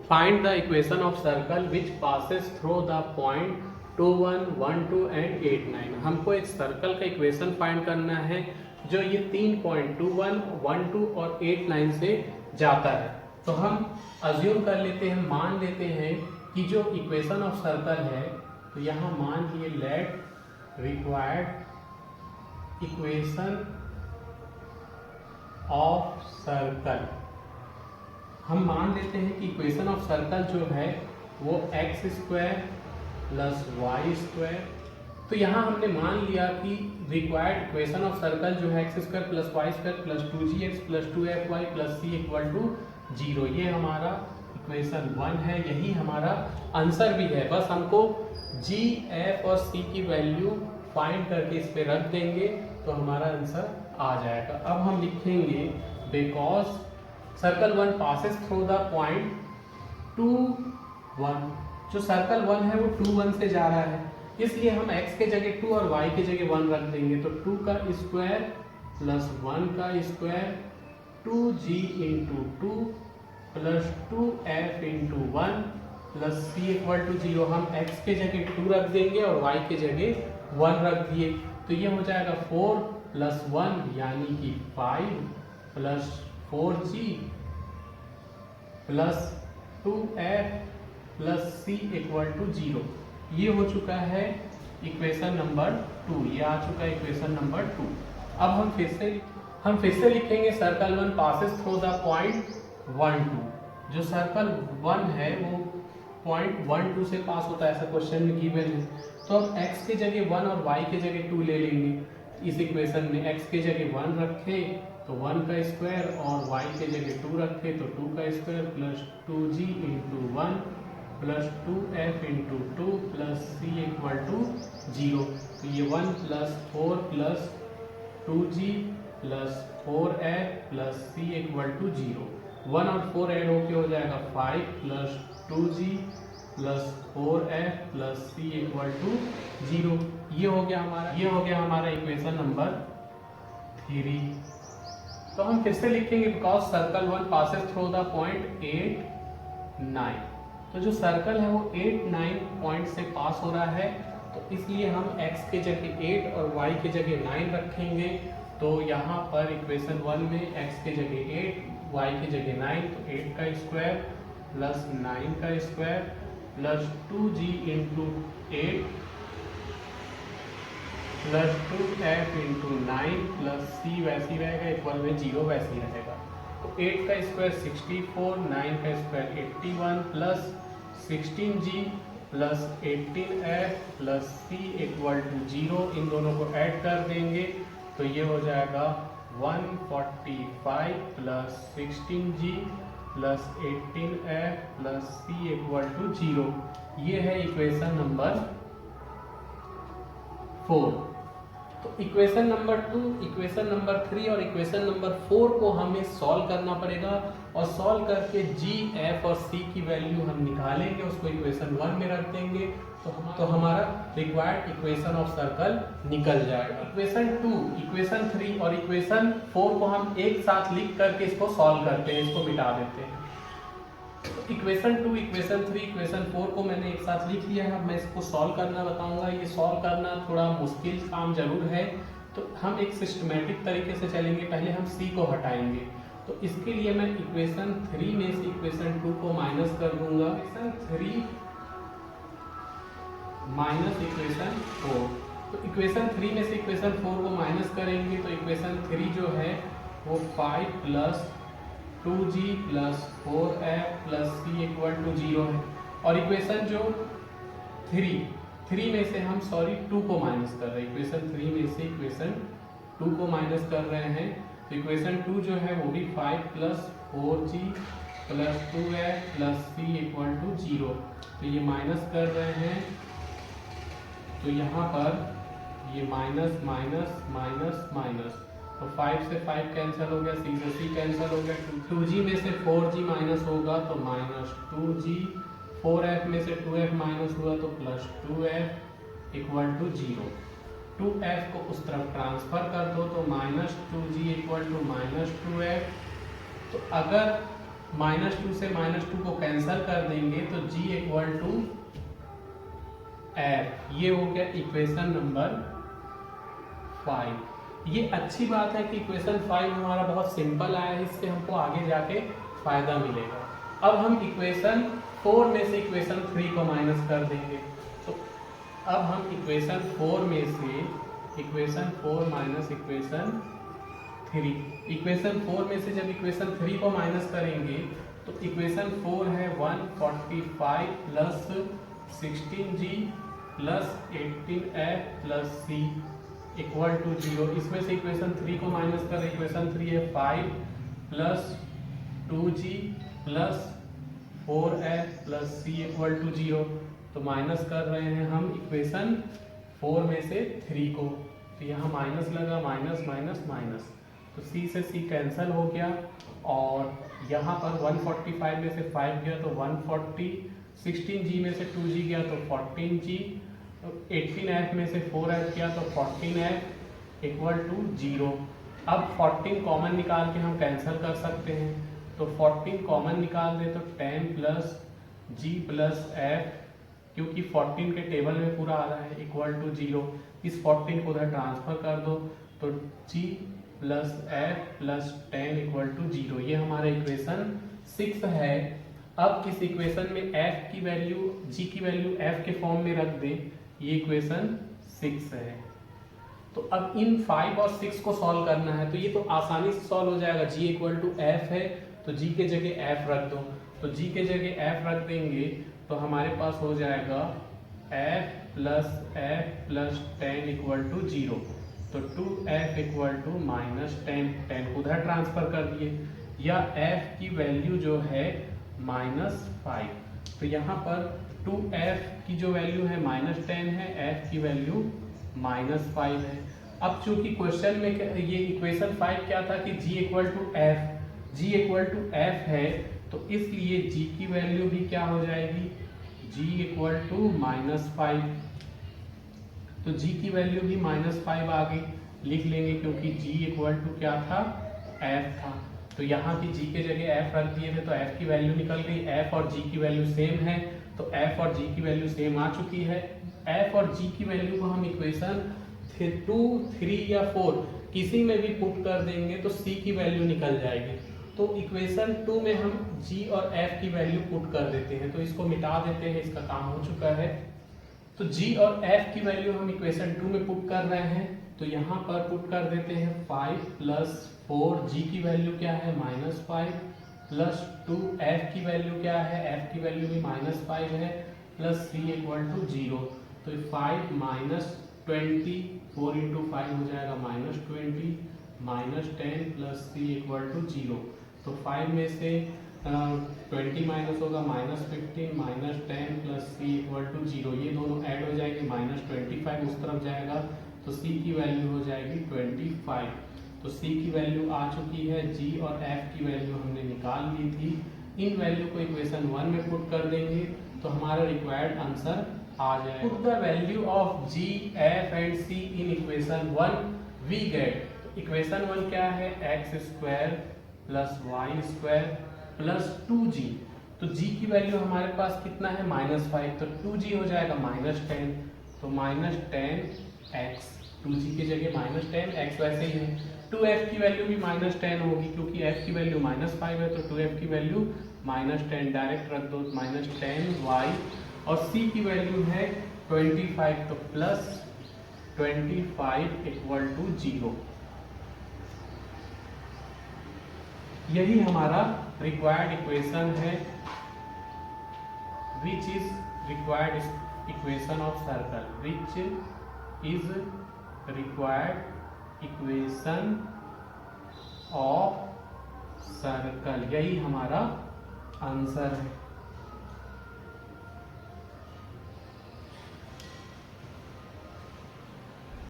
Find the equation of circle which passes through the point 2, 1, 1, 2 and 8, 9। हमको एक circle का equation find करना है जो ये 3 पॉइंट 2, 1, 1, 2 और 8, 9 से जाता है। तो हम अज्यूम कर लेते हैं, मान लेते हैं कि जो इक्वेशन ऑफ सर्कल है, तो यहाँ मान लिए late required equation of circle, हम मान लेते हैं कि इक्वेशन ऑफ सर्कल जो है वो x square plus y square. तो यहाँ हमने मान लिया कि रिक्वायर्ड इक्वेशन ऑफ सर्कल जो है x square plus y square plus 2gx plus 2fy plus c equal to 0। ये हमारा इक्वेशन 1 है, यही हमारा आंसर भी है। बस हमको g, f और c की वैल्यू फाइंड करके इस पे रख देंगे तो हमारा आंसर आ जाएगा। अब हम लिखेंगे because circle 1 passes through the point 2, 1। जो सर्कल 1 है वो 2, 1 से जा रहा है, इसलिए हम x के जगह 2 और y के जगह 1 रख देंगे। तो 2 का स्क्वायर प्लस 1 का square 2g into 2 plus 2f into 1 plus c equal to 0। हम x के जगह 2 रख देंगे और y के जगह 1 रख दिए, तो ये हो जाएगा 4 प्लस 1 यानी कि 5 plus 4g plus 2f plus c equal to 0। ये हो चुका है इक्वेशन नंबर 2, ये आ चुका है इक्वेशन नंबर 2। अब हम फिर से लिखेंगे circle 1 passes through the point 1, 2। जो सर्कल 1 है वो पॉइंट 1, 2 से पास होता है, ऐसा क्वेश्चन में गिवन है। तो अब x के जगह 1 और y के जगह 2 ले लेंगे। इस इक्वेशन में x के जगह 1 रखें तो 1 का स्क्वायर और y के जगह 2 रखें तो 2 का square plus 2g into 1 plus 2f into 2 plus c equal to 0। तो ये 1 plus 4 plus 2g plus 4f plus c equal to 0। 1 और 4 ऐड होके हो जाएगा 5 plus 2g plus 4f plus c equal to 0। ये हो गया हमारा इक्वेशन नंबर 3। तो हम फिर से लिखेंगे because circle 1 passes through the point 8, 9। तो जो सर्कल है वो 8, 9 पॉइंट से पास हो रहा है, तो इसलिए हम x के जगह 8 और y के जगह 9 रखेंगे। तो यहाँ पर इक्वेशन 1 में x के जगह 8, y के जगह 9, तो 8 का स्क्वायर प्लस 9 का square plus 2g into 8 plus 2f into 9 plus c वैसी रहेगा इक्वल में 0 वैसी रहेगा। तो 8 का स्क्वायर 64, 9 का square 81 plus 16g plus 18f plus c equal to 0। इन दोनों को ऐड कर देंगे तो ये हो जाएगा 145 plus 16g plus 18f plus c equal to 0। ये है इक्वेशन नंबर 4। तो इक्वेशन नंबर 2, इक्वेशन नंबर 3 और इक्वेशन नंबर 4 को हमें सॉल्व करना पड़ेगा और सॉल्व करके g, f और c की वैल्यू हम निकालेंगे, उसको इक्वेशन 1 में रख देंगे तो हमारा रिक्वायर्ड इक्वेशन ऑफ सर्कल निकल जाएगा। इक्वेशन 2, इक्वेशन 3 और इक्वेशन 4 को हम एक साथ लिख करके इसको सॉल्व करते हैं, इसको मिटा देते हैं। इक्वेशन 2, इक्वेशन 3, इक्वेशन 4 को मैंने एक साथ लिख लिया है। अब मैं इसको सॉल्व करना बताऊंगा। ये सॉल्व करना थोड़ा मुश्किल काम जरूर है, तो हम एक सिस्टमेटिक तरीके से चलेंगे। पहले हम c को हटाएंगे, तो इसके लिए मैं इक्वेशन 3 में से इक्वेशन 2 को माइनस कर दूंगा। इक्वेशन 3 माइनस इक्वेशन 4, तो इक्वेशन 3 में से इक्वेशन 4 को माइनस करेंगे तो इक्वेशन 3 जो है वो 5 plus 2g plus 4f plus c equal to 0 है। और इक्वेशन जो 3 में से हम 2 को माइनस कर रहे हैं। इक्वेशन 3 में से इक्वेशन 2 को माइनस कर रहे हैं, तो इक्वेशन 2 जो है वो भी 5 plus 4g plus 2f plus c equal to 0। तो ये माइनस कर रहे हैं, तो यहाँ पर ये माइनस माइनस माइनस माइनस, तो 5 से 5 कैंसिल हो गया, c से c कैंसिल हो गया। 2g में से 4g माइनस होगा तो माइनस 2g, 4f में से 2f माइनस हुआ तो plus 2f equal to 0। 2f को उस तरफ ट्रांसफर कर दो तो minus 2g equal to minus 2f। तो अगर -2 से -2 को कैंसिल कर देंगे तो g इक्वल टू f। ये हो गया इक्वेशन नंबर 5। ये अच्छी बात है कि इक्वेशन 5 हमारा बहुत सिंपल आया है, इससे हमको आगे जाके फायदा मिलेगा। अब हम इक्वेशन 4 में से इक्वेशन 3 को माइनस कर देंगे। तो अब हम इक्वेशन 4 में से इक्वेशन 4 माइनस इक्वेशन 3, इक्वेशन 4 में से जब इक्वेशन 3 को माइनस करेंगे तो इक्वेशन 4 है 145 plus 16g plus 18f plus c equal to 0। इसमें से इक्वेशन 3 को माइनस करें, इक्वेशन 3 है 5 plus 2g plus 4f plus c equal to 0। तो माइनस कर रहे हैं हम इक्वेशन 4 में से 3 को, तो यहाँ माइनस लगा, माइनस माइनस माइनस, तो c से c कैंसिल हो गया। और यहाँ पर 145 में से 5 गया तो 140, 16g में से 2g गया तो 14g, 18f में से 4f गया तो 14f इक्वल टू 0। अब 14 कॉमन निकाल के हम कैंसिल कर सकते हैं, तो 14 कॉमन निकाल दे तो 10 प्लस g प्लस f, क्योंकि 14 के टेबल में पूरा आ रहा है, इक्वल टू 0। इस 14 को उधर ट्रांसफर कर दो तो g plus f plus 10 equal to 0। ये हमारा इक्वेशन 6 है। अब इस इक्वेशन में f की वैल्यू, g की वैल्यू f के फॉर्म में रख दें, ये इक्वेशन 6 है। तो अब इन 5 और 6 को सॉल्व करना है, तो ये तो आसानी से सॉल्व हो जाएगा। g इक्वल टू f है तो g के जगह f रख दो, तो g के जगह f रख देंगे तो हमारे पास हो जाएगा f प्लस 10 इक्वल टू 0। तो 2f इक्वल टू माइनस 10 को उधर ट्रांसफर कर दिए, या f की वैल्यू जो है -5। तो यहाँ पर 2f की जो वैल्यू है -10 है, f की वैल्यू -5 है। अब चूंकि क्वेश्चन में ये इक्वेशन 5 क्या था कि g इक्वल टू f है, तो इसलिए g की वैल्यू भी क्या हो जाएगी, g इक्वल टू -5। तो g की वैल्यू भी -5 आगे लिख लेंगे, क्योंकि g इक्वल टू क्या था, f था। तो यहाँ भी g के जगह f रख दिए थे तो f की वैल्यू निकल गई। f और g की वैल्यू सेम है, तो f और g की वैल्यू सेम आ चुकी है। f और g की वैल्यू को हम इक्वेशन 2, 3 या 4 किसी में भी पुट कर देंगे तो c की वैल्यू निकल जाएगी। तो इक्वेशन 2 में हम g और f की वैल्यू पुट कर देते हैं, तो इसको मिटा देते हैं, इसका काम हो चुका है। तो g और f की वैल्यू हम इक्वेशन 2 में पुट कर रहे हैं, तो यहाँ पर पुट कर देते हैं 5 प्लस 4, g की वैल्यू क्या है -5, प्लस 2 f की वैल्यू क्या है, f की वैल्यू भी -5 है, प्लस c इक्वल टू 0। तो 5 माइनस 20, 4 इंटू 5 हो जाएगा -20, -10 प्लस c इक्वल टू 0। तो 5 में से 20 माइनस होगा -15, -10 प्लस c इक्वल टू 0। ये दोनों ऐड हो जाएंगे, -25 उस तरफ जाएगा, तो c की वैल्यू हो जाएगी 25। तो c की वैल्यू आ चुकी है, g और f की वैल्यू हमने निकाल ली थी। इन वैल्यू को इक्वेशन 1 में पुट कर देंगे तो हमारा रिक्वायर्ड आंसर आ जाएगा। Put the value of g, f and c in equation 1 we get. Equation 1 क्या है, x² plus y² plus 2g। तो g की वैल्यू हमारे पास कितना है, -5, तो 2g हो जाएगा -10, तो -10x, 2g की जगह -10x वैसे ही है। 2f की वैल्यू भी -10 होगी, क्योंकि f की वैल्यू -5 है, तो 2f की वैल्यू -10 डायरेक्ट रख दो, -10y। और c की वैल्यू है 25, तो प्लस 25 इक्वल टू 0। यही हमारा रिक्वायर्ड इक्वेशन है, which is required equation of circle, which is required equation of circle. यही हमारा आंसर है।